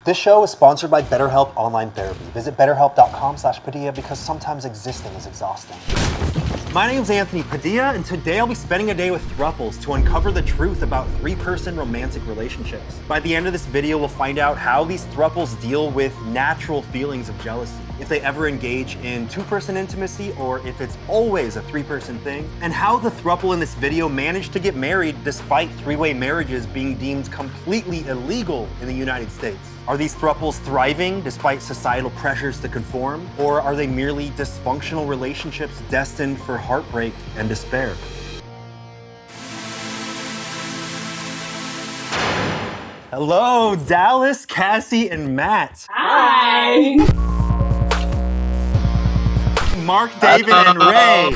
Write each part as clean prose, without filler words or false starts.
This show is sponsored by BetterHelp Online Therapy. Visit betterhelp.com/Padilla because sometimes existing is exhausting. My name's Anthony Padilla, and today I'll be spending a day with THROUPLES to uncover the truth about three-person romantic relationships. By the end of this video, we'll find out how these THROUPLES deal with natural feelings of jealousy, if they ever engage in two-person intimacy or if it's always a three-person thing, and how the throuple in this video managed to get married despite three-way marriages being deemed completely illegal in the United States. Are these THROUPLES thriving despite societal pressures to conform, or are they merely dysfunctional relationships destined for heartbreak and despair? Hello, Dallas, Cassie, and Matt. Hi. Mark, David, and Ray.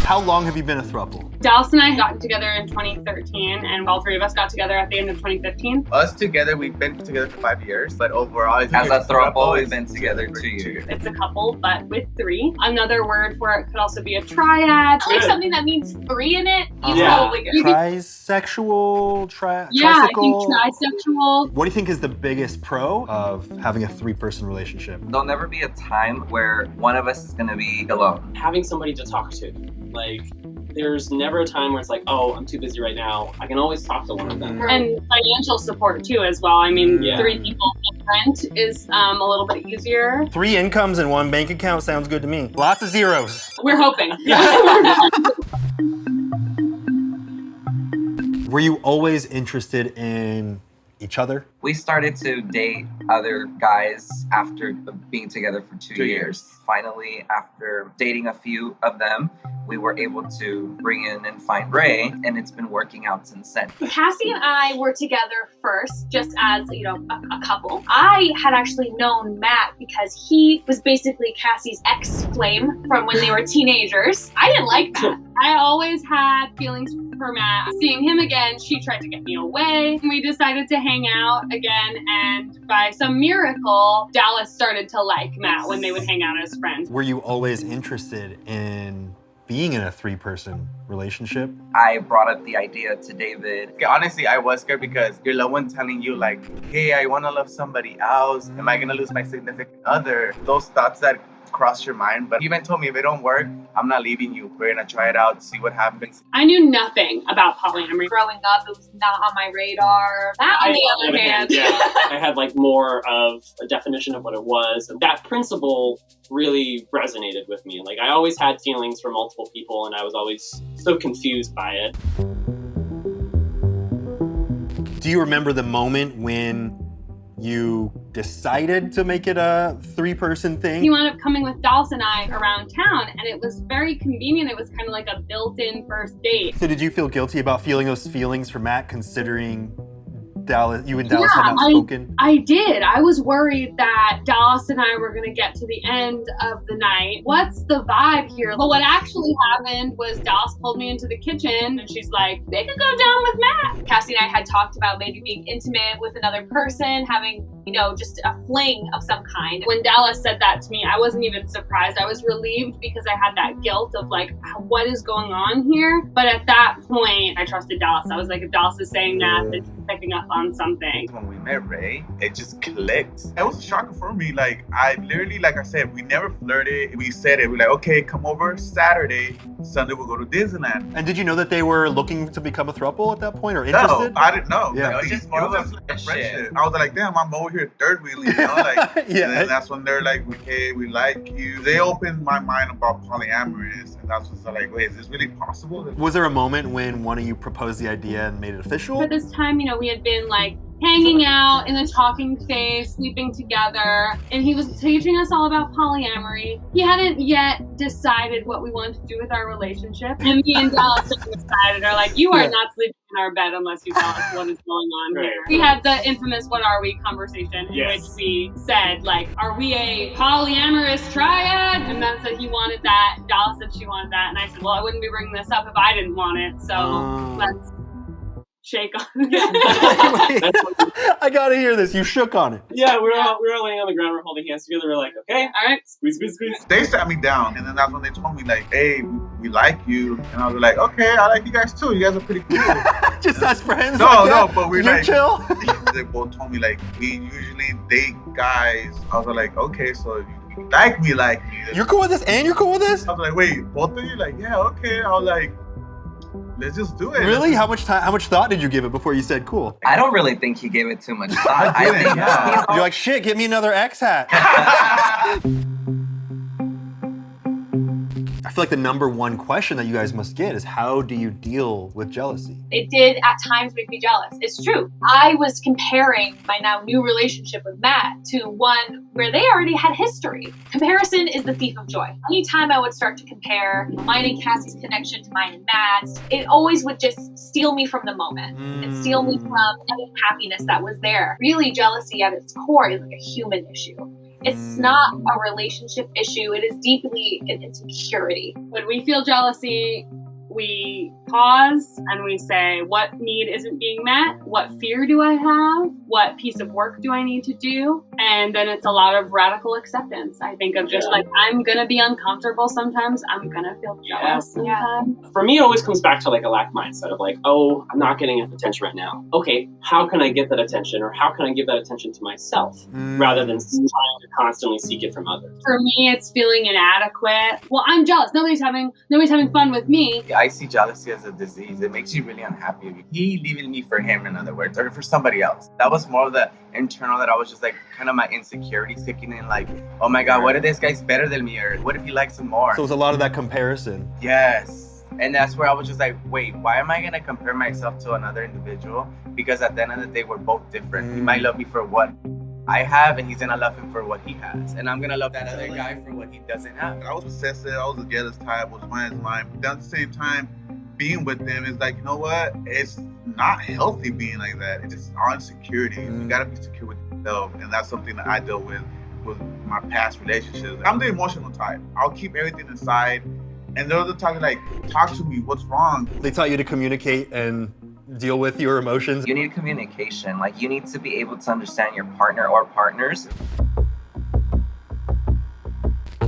How long have you been a throuple? Dallas and I got together in 2013, and all three of us got together at the end of 2015. Us together, we've been together for 5 years, but overall, as a throuple, we've been together for 2 years. It's a couple, but with three. Another word for it could also be a triad. Like something that means three in it. Probably good. Trisexual, yeah, tricycle. I think trisexual. What do you think is the biggest pro of having a three-person relationship? There'll never be a time where one of us is going to be alone. Having somebody to talk to. Like, there's never a time where it's like, oh, I'm too busy right now. I can always talk to one of them. And financial support too as well. I mean, Yeah. Three people paying rent is a little bit easier. 3 incomes in one bank account sounds good to me. Lots of zeros. We're hoping. Were you always interested in each other? We started to date other guys after being together for 2 years. Finally, after dating a few of them, we were able to bring in and find Ray, and it's been working out since then. Cassie and I were together first, just as, a couple. I had actually known Matt because he was basically Cassie's ex-flame from when they were teenagers. I didn't like that. I always had feelings for Matt. Seeing him again, she tried to get me away. We decided to hang out again, and by some miracle, Dallas started to like Matt when they would hang out as friends. Were you always interested in being in a three-person relationship? I brought up the idea to David. Honestly, I was scared because your loved one telling you like, hey, I want to love somebody else. Am I going to lose my significant other? Those thoughts that cross your mind. But he even told me, if it don't work, I'm not leaving you. We're going to try it out, see what happens. I knew nothing about polyamory. Growing up, it was not on my radar. That, on the other hand, I had like more of a definition of what it was. And that principle really resonated with me. Like, I always had feelings for multiple people, and I was always so confused by it. Do you remember the moment when you decided to make it a three-person thing? He wound up coming with Dallas and I around town, and it was very convenient. It was kind of like a built-in first date. So did you feel guilty about feeling those feelings for Matt, considering you and Dallas had not spoken? I did. I was worried that Dallas and I were going to get to the end of the night. What's the vibe here? But what actually happened was Dallas pulled me into the kitchen, and she's like, they could go down with Matt. Cassie and I had talked about maybe being intimate with another person, having, just a fling of some kind. When Dallas said that to me, I wasn't even surprised. I was relieved because I had that guilt of like, what is going on here? But at that point, I trusted Dallas. I was like, if Dallas is saying that, then she's picking up on something. When we met Ray, it just clicked. It was a shocker for me. Like, I literally, like I said, we never flirted. We said it. We're like, okay, come over Saturday. Sunday we'll go to Disneyland. And did you know that they were looking to become a throuple at that point, or interested? No, I didn't know. Yeah. Like, It was just it more was of a like friendship. I was like, damn, I'm over here third wheeling, Yeah. And then that's when they're like, okay, we like you. They opened my mind about polyamorous, and that's when I was like, wait, is this really possible? Was there a moment when one of you proposed the idea and made it official? At this time, we had been like hanging out in the talking phase, sleeping together, and he was teaching us all about polyamory. He hadn't yet decided what we wanted to do with our relationship, and me and Dallas decided, are like, you are not sleeping in our bed unless you tell us what is going on here. We had the infamous "What are we?" conversation in which we said, like, are we a polyamorous triad? And Matt said he wanted that. Dallas said she wanted that, and I said, well, I wouldn't be bringing this up if I didn't want it. So let's shake on it. That's what I gotta hear this. You shook on it. Yeah, we were all laying on the ground, we're holding hands together. We're like, okay, All right. squeeze, squeeze, squeeze. They sat me down, and then that's when they told me, like, hey, we like you. And I was like, okay, I like you guys too. You guys are pretty cool. Just as friends. No, like no, that? but we're You're like- chill. They both told me, like, we usually date guys. I was like, okay, so you like me. You're cool with this, and you're cool with this? I was like, wait, both of you? Like, yeah, okay. I was like, let's just do it. Really? How much thought did you give it before you said cool? I don't really think he gave it too much thought. I I didn't, think yeah. he's You're like, shit, get me another X hat. I feel like the number one question that you guys must get is how do you deal with jealousy? It did at times make me jealous. It's true. I was comparing my now new relationship with Matt to one where they already had history. Comparison is the thief of joy. Anytime I would start to compare mine and Cassie's connection to mine and Matt's, it always would just steal me from the moment and steal me from any happiness that was there. Really, jealousy at its core is like a human issue. It's not a relationship issue. It is deeply an insecurity. When we feel jealousy, we pause and we say, what need isn't being met? What fear do I have? What piece of work do I need to do? And then it's a lot of radical acceptance. I think of just like, I'm gonna be uncomfortable sometimes. I'm gonna feel jealous sometimes. For me, it always comes back to like a lack mindset of like, oh, I'm not getting enough attention right now. Okay, how can I get that attention, or how can I give that attention to myself rather than trying to constantly seek it from others? For me, it's feeling inadequate. Well, I'm jealous. Nobody's having fun with me. I see jealousy as a disease. It makes you really unhappy. He leaving me for him, in other words, or for somebody else. That was more of the internal, that I was just like kind of my insecurities kicking in, like, oh my god, what if this guy's better than me, or what if he likes him more? So it was a lot of that comparison. Yes. And that's where I was just like, wait, why am I gonna compare myself to another individual? Because at the end of the day, we're both different. He might love me for what I have, and he's gonna love him for what he has, and I'm gonna love that other guy for what he doesn't have. I was possessive. I was a jealous type. Was mine is mine. But at the same time, being with them is like, you know what? It's not healthy being like that. It's just our insecurities. You gotta be secure with yourself, and that's something that I dealt with my past relationships. I'm the emotional type. I'll keep everything inside, and they're the type like, talk to me. What's wrong? They taught you to communicate and deal with your emotions. You need communication. Like, you need to be able to understand your partner or partners.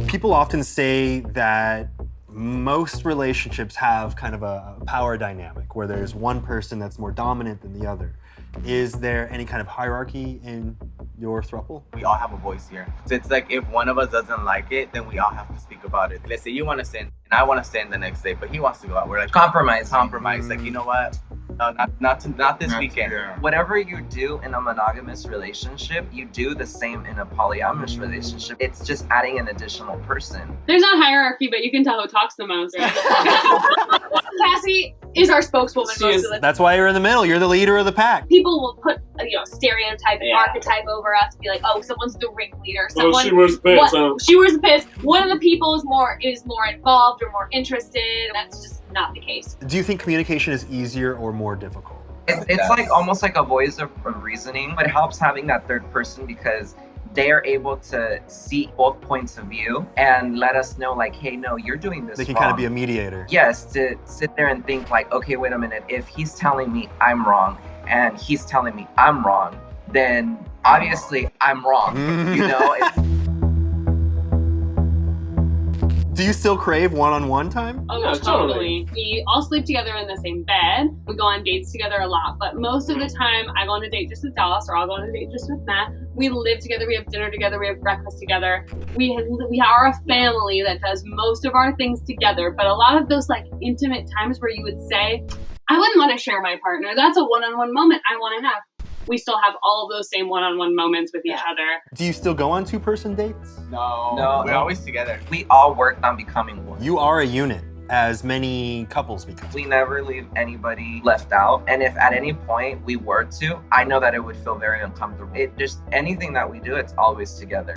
People often say that most relationships have kind of a power dynamic where there's one person that's more dominant than the other. Is there any kind of hierarchy in your throuple? We all have a voice here. So it's like, if one of us doesn't like it, then we all have to speak about it. Let's say you want to send, and I want to send the next day, but he wants to go out. We're like, Compromise. Like, you know what? No, not this weekend. Yeah. Whatever you do in a monogamous relationship, you do the same in a polyamorous relationship. It's just adding an additional person. There's not hierarchy, but you can tell who talks the most. Cassie is our spokeswoman She most is- of the time. That's why you're in the middle. You're the leader of the pack. People will put stereotype and Yeah. archetype over us and be like, oh, someone's the ringleader. Oh, Someone she wears pants. she wears the pants. One of the people is more involved or more interested. That's just not the case. Do you think communication is easier or more difficult? It's like almost like a voice of reasoning, but it helps having that third person because they are able to see both points of view and let us know, like, hey, no, you're doing this They can wrong. kind of be a mediator. Yes, to sit there and think like, okay, wait a minute, if he's telling me I'm wrong and he's telling me I'm wrong, then obviously I'm wrong. You know, Do you still crave one-on-one time? Oh, Yeah, totally. We all sleep together in the same bed. We go on dates together a lot, but most of the time I go on a date just with Dallas, or I'll go on a date just with Matt. We live together, we have dinner together, we have breakfast together. We are a family that does most of our things together, but a lot of those like intimate times where you would say, I wouldn't want to share my partner. That's a one-on-one moment I want to have. We still have all of those same one-on-one moments with each other. Do you still go on two-person dates? No, we're always together. we all worked on becoming one. You are a unit, as many couples become. We never leave anybody left out. And if at any point we were to, I know that it would feel very uncomfortable. It just, anything that we do, it's always together.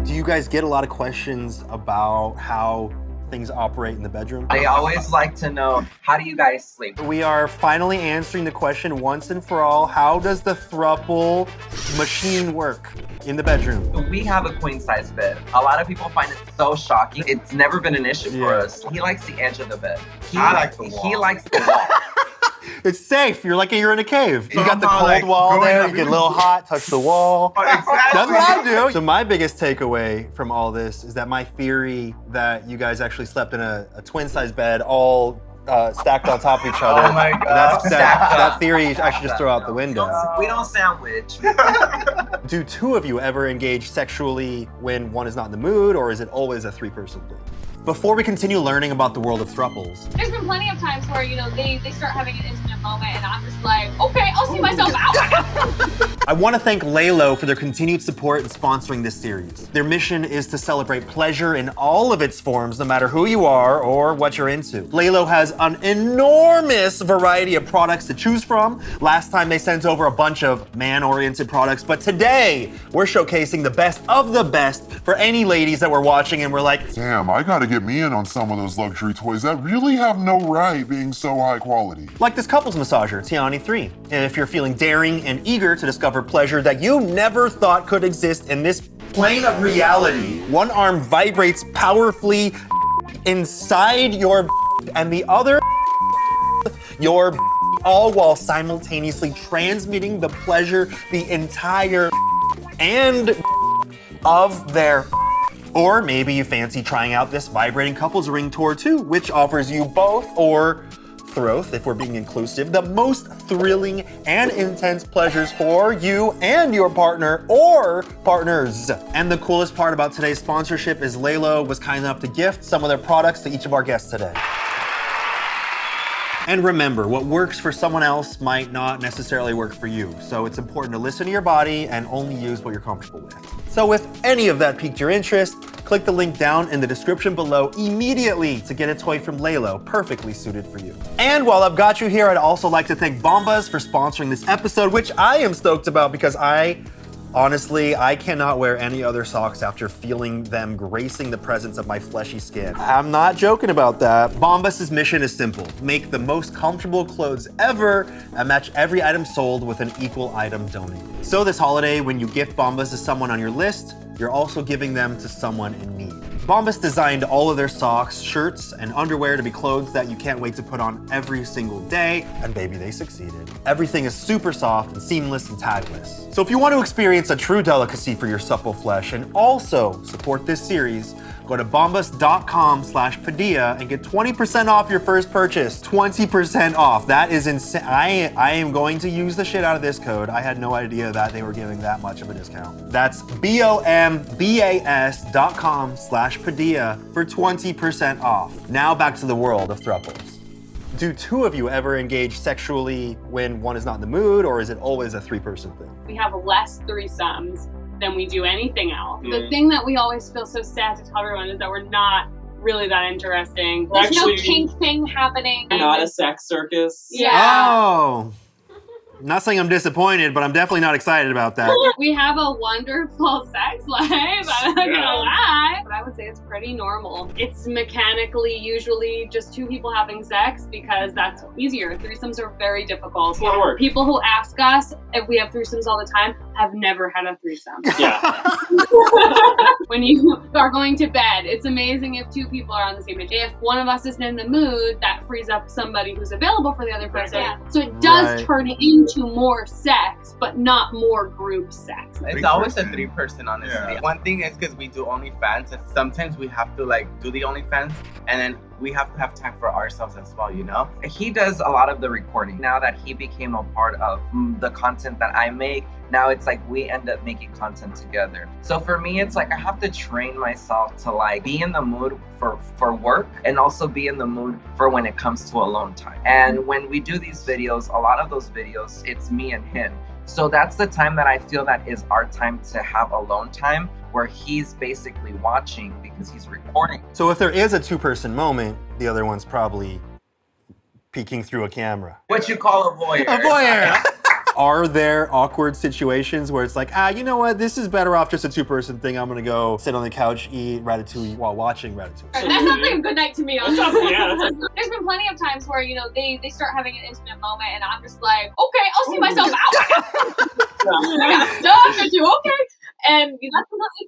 Do you guys get a lot of questions about how things operate in the bedroom? They always like to know, how do you guys sleep? We are finally answering the question once and for all, how does the throuple machine work? in the bedroom. We have a queen size bed. A lot of people find it so shocking. It's never been an issue for us. He likes the edge of the bed. I like the wall. He likes the wall. It's safe. You're like you're in a cave. You got the Somehow, cold like, wall growing there. up, You get a you- little hot, touch the wall. Exactly. That's what I do. So my biggest takeaway from all this is that my theory that you guys actually slept in a twin-size bed all stacked on top of each other. Oh my God. That theory I should just throw out the window. We don't sandwich. Do two of you ever engage sexually when one is not in the mood, or is it always a three-person thing? Before we continue learning about the world of throuples, There's been plenty of times where, you know, they start having an intimate moment and I'm just like, okay, I'll see myself out. I want to thank Lalo for their continued support in sponsoring this series. Their mission is to celebrate pleasure in all of its forms, no matter who you are or what you're into. Lalo has an enormous variety of products to choose from. Last time they sent over a bunch of man-oriented products, but today we're showcasing the best of the best for any ladies that were watching and we're like, Damn, I gotta get me in on some of those luxury toys that really have no right being so high quality. like this couples massager, TIANI 3. And if you're feeling daring and eager to discover pleasure that you never thought could exist in this plane of reality, one arm vibrates powerfully inside your and the other your all while simultaneously transmitting the pleasure the entire and of their. Or maybe you fancy trying out this vibrating couples ring tour too, which offers you both, or throth, if we're being inclusive, the most thrilling and intense pleasures for you and your partner or partners. And the coolest part about today's sponsorship is Lalo was kind enough to gift some of their products to each of our guests today. And remember, what works for someone else might not necessarily work for you. So it's important to listen to your body and only use what you're comfortable with. So if any of that piqued your interest, click the link down in the description below immediately to get a toy from Lalo, perfectly suited for you. And while I've got you here, I'd also like to thank Bombas for sponsoring this episode, which I am stoked about because honestly, I cannot wear any other socks after feeling them gracing the presence of my fleshy skin. I'm not joking about that. Bombas' mission is simple. Make the most comfortable clothes ever and match every item sold with an equal item donated. So this holiday, when you gift Bombas to someone on your list, you're also giving them to someone in need. Bombas designed all of their socks, shirts, and underwear to be clothes that you can't wait to put on every single day, and baby, they succeeded. Everything is super soft and seamless and tagless. So if you want to experience a true delicacy for your supple flesh and also support this series, go to bombas.com/Padilla and get 20% off your first purchase. 20% off. That is insane. I am going to use the shit out of this code. I had no idea that they were giving that much of a discount. That's bombas.com/Padilla for 20% off. Now back to the world of throuples. Do two of you ever engage sexually when one is not in the mood, or is it always a three-person thing? We have less threesomes than we do anything else. The thing that we always feel so sad to tell everyone is that we're not really that interesting. There's Actually, no kink thing happening. Not a sex circus. Yeah. Oh. Not saying I'm disappointed, but I'm definitely not excited about that. We have a wonderful sex life, I'm not gonna Yeah. lie. But I would say it's pretty normal. It's mechanically usually just two people having sex because that's easier. Threesomes are very difficult. It's a lot of work. People who ask us if we have threesomes all the time have never had a threesome. Yeah. When you are going to bed, it's amazing if two people are on the same page. If one of us isn't in the mood, that frees up somebody who's available for the other person. Yeah. So it does Right. turn into more sex, but not more group sex. It's always a 3-person, honestly. Yeah. One thing is because we do OnlyFans, and sometimes we have to like do the OnlyFans, and then we have to have time for ourselves as well, you know? He does a lot of the recording. Now that he became a part of the content that I make, now it's like we end up making content together. So for me, it's like I have to train myself to like be in the mood for work and also be in the mood for when it comes to alone time. And when we do these videos, a lot of those videos, it's me and him. So that's the time that I feel that is our time to have alone time, where he's basically watching because he's recording. So if there is a two-person moment, the other one's probably peeking through a camera. What you call a voyeur. A voyeur! Are there awkward situations where it's like, you know what, this is better off just a two-person thing. I'm gonna go sit on the couch, eat Ratatouille while watching Ratatouille. That sounds like a good night to me. That sounds- yeah, that sounds- There's been plenty of times where, you know, they start having an intimate moment and I'm just like, okay, I'll see myself out. I got stuff to do, okay. and that's completely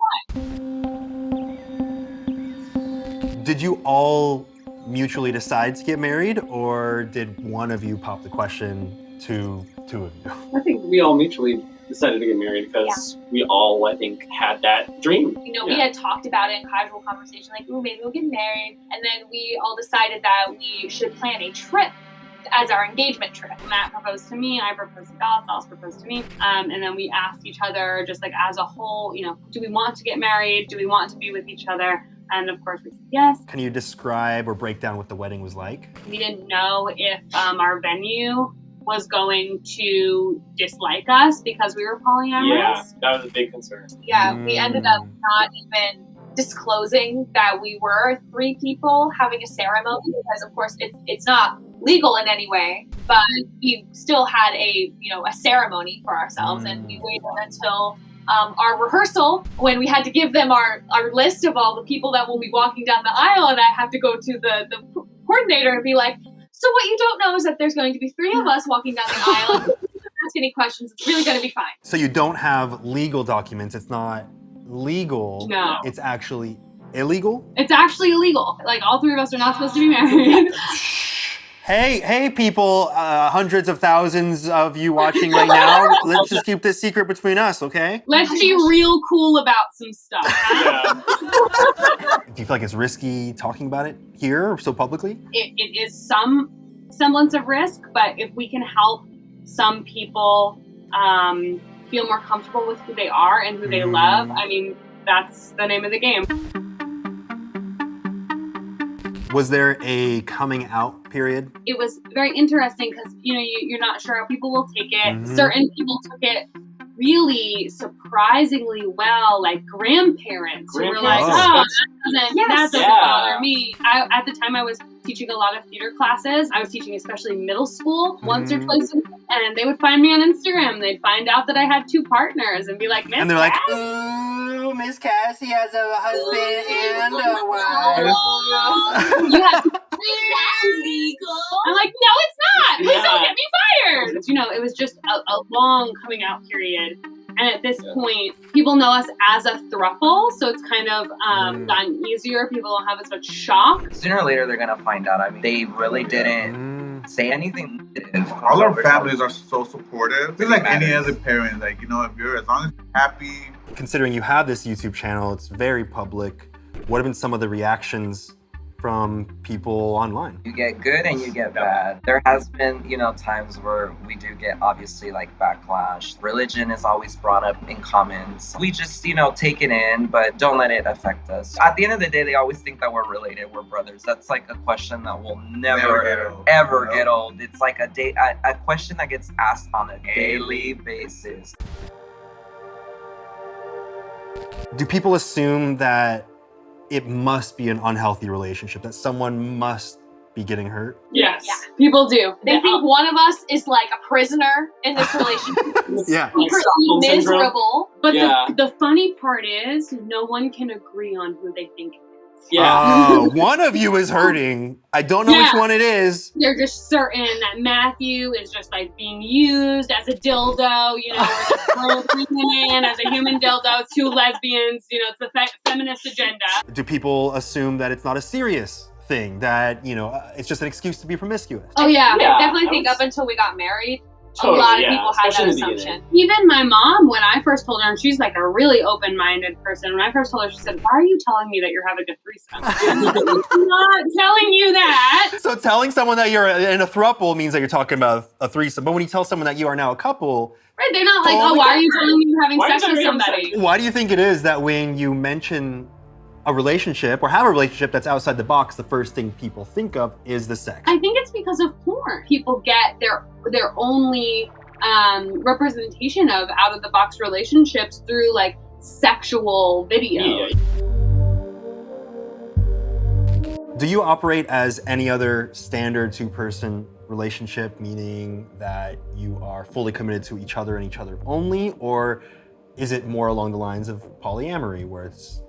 fine. Did you all mutually decide to get married, or did one of you pop the question to two of you? I think we all mutually decided to get married because we all, I think, had that dream. You know, we had talked about it in casual conversation, like, ooh, maybe we'll get married. And then we all decided that we should plan a trip as our engagement trip. Matt proposed to me, I proposed to Dallas proposed to me. And then we asked each other, just like as a whole, you know, do we want to get married? Do we want to be with each other? And of course we said yes. Can you describe or break down what the wedding was like? We didn't know if our venue was going to dislike us because we were polyamorous. Yeah, that was a big concern. Yeah, we ended up not even disclosing that we were 3 people having a ceremony because, of course, it's not legal in any way, but we still had a ceremony for ourselves, and we waited until our rehearsal when we had to give them our list of all the people that will be walking down the aisle, and I have to go to the coordinator and be like, so what you don't know is that there's going to be 3 of us walking down the aisle. If you ask any questions, it's really going to be fine. So you don't have legal documents. It's not legal. No. It's actually illegal? It's actually illegal. Like, all 3 of us are not supposed to be married. Hey, people, hundreds of thousands of you watching right now. Let's just keep this secret between us, okay? Let's be real cool about some stuff. Do you feel like it's risky talking about it here so publicly? It is some semblance of risk, but if we can help some people feel more comfortable with who they are and who they love, I mean, that's the name of the game. Was there a coming out period? It was very interesting because, you know, you're not sure how people will take it. Certain people took it really surprisingly well, like grandparents who were like, oh, that doesn't bother me. At the time I was teaching a lot of theater classes. I was teaching especially middle school once or twice a week, and they would find me on Instagram. They'd find out that I had 2 partners and be like, Miss And they're like, Cassie? ooh, Miss Cassie has a husband and a wife. You have illegal. I'm like, no, it's not. Please don't get me fired. You know, it was just a long coming out period. And at this point, people know us as a throuple, so it's kind of gotten easier. People don't have as much shock. Sooner or later, they're gonna find out. I mean, they really didn't say anything negative. All our families are so supportive. It's like any other parent. Like, you know, if you're, as long as you're happy. Considering you have this YouTube channel, it's very public. What have been some of the reactions from people online? You get good and you get bad. There has been, you know, times where we do get obviously like backlash. Religion is always brought up in comments. We just, you know, take it in, but don't let it affect us. At the end of the day, they always think that we're related, we're brothers. That's like a question that will never ever get old. It's like a question that gets asked on a daily basis. Do people assume that it must be an unhealthy relationship, that someone must be getting hurt? Yes, people do. They think one of us is like a prisoner in this relationship. Miserable. But the funny part is, no one can agree on who they think it is. One of you is hurting. I don't know which one it is. They're just certain that Matthew is just like being used as a dildo, you know, or just man as a human dildo, 2 lesbians, you know, it's the feminist agenda. Do people assume that it's not a serious thing, that, you know, it's just an excuse to be promiscuous? Oh yeah, I definitely think up until we got married, a lot of people had that assumption. Even my mom, when I first told her, and she's like a really open-minded person, when I first told her, she said, why are you telling me that you're having a threesome? I'm not telling you that. So telling someone that you're in a throuple means that you're talking about a threesome. But when you tell someone that you are now a couple, right, they're not like, oh, why are you telling me you're having sex with somebody? Why do you think it is that when you mention a relationship or have a relationship that's outside the box, the first thing people think of is the sex? I think it's because of porn. People get their only representation of out of the box relationships through like sexual videos. Do you operate as any other standard 2-person relationship, meaning that you are fully committed to each other and each other only, or is it more along the lines of polyamory where it's,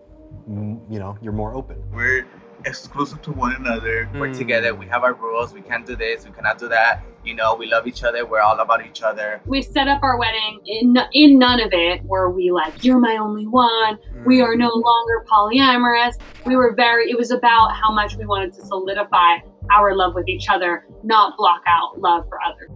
you know, you're more open? We're exclusive to one another. We're together, we have our rules, we can't do this, we cannot do that. You know, we love each other. We're all about each other. We set up our wedding. In none of it were we like, you're my only one. We are no longer polyamorous. It was about how much we wanted to solidify our love with each other, not block out love for others.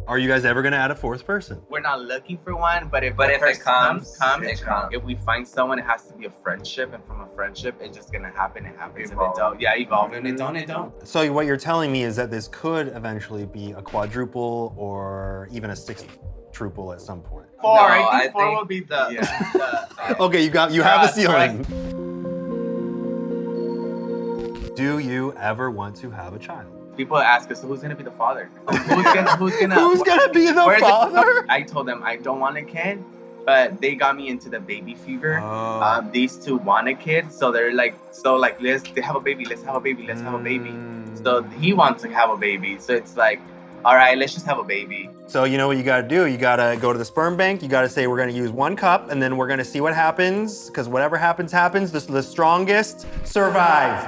Are you guys ever gonna add a fourth person? We're not looking for one, but if it comes, it comes. If we find someone, it has to be a friendship, and from a friendship, it's just gonna happen. It happens. Evolve. If it don't, evolve. When it don't, it don't. So what you're telling me is that this could eventually be a quadruple or even a sixth truple at some point. Four. No, I I think four think- will be the. Yeah. Okay, you have a Trust, ceiling. Do you ever want to have a child? People ask us, so who's gonna be the father? Who's gonna Who's gonna be the Where's father? I told them I don't want a kid, but they got me into the baby fever. Oh. These two want a kid, so they're like, let's have a baby, let's have a baby, let's have a baby. So he wants to have a baby, so it's like, all right, let's just have a baby. So you know what you gotta do? You gotta go to the sperm bank, you gotta say we're gonna use 1 cup, and then we're gonna see what happens, because whatever happens, the strongest survive.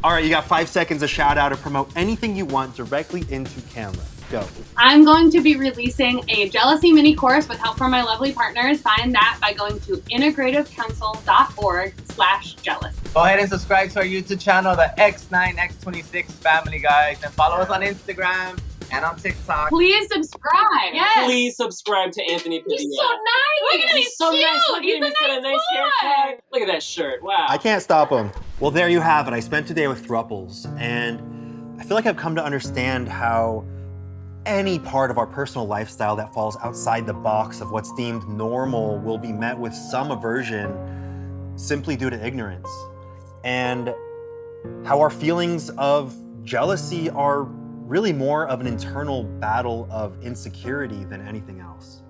All right, you got 5 seconds to shout out or promote anything you want directly into camera. Go. I'm going to be releasing a jealousy mini course with help from my lovely partners. Find that by going to integrativecounsel.org/jealous. Go ahead and subscribe to our YouTube channel, the X9X26 Family, guys, and follow us on Instagram and on TikTok. Please subscribe. Yes. Please subscribe to Anthony Padilla. He's so nice. Look at him, He's so cute. nice. Look at He's him. a He's got a nice boy. haircut. Look at that shirt. Wow. I can't stop him. Well, there you have it. I spent today with Throuples, and I feel like I've come to understand how any part of our personal lifestyle that falls outside the box of what's deemed normal will be met with some aversion simply due to ignorance. And how our feelings of jealousy are really more of an internal battle of insecurity than anything else.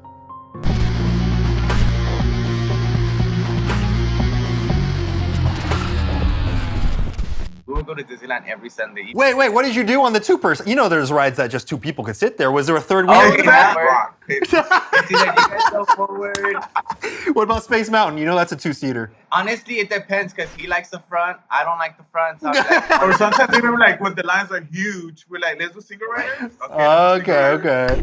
We will go to Disneyland every Sunday. Wait, what did you do on the 2-person? You know there's rides that just 2 people could sit there. Was there a third wheel? Oh, to yeah. that? It's either you guys go forward. What about Space Mountain? You know that's a 2-seater. Honestly, it depends, because he likes the front. I don't like the front. So I'm like, Or sometimes even like when the lines are huge, we're like, let's do single riders. Okay.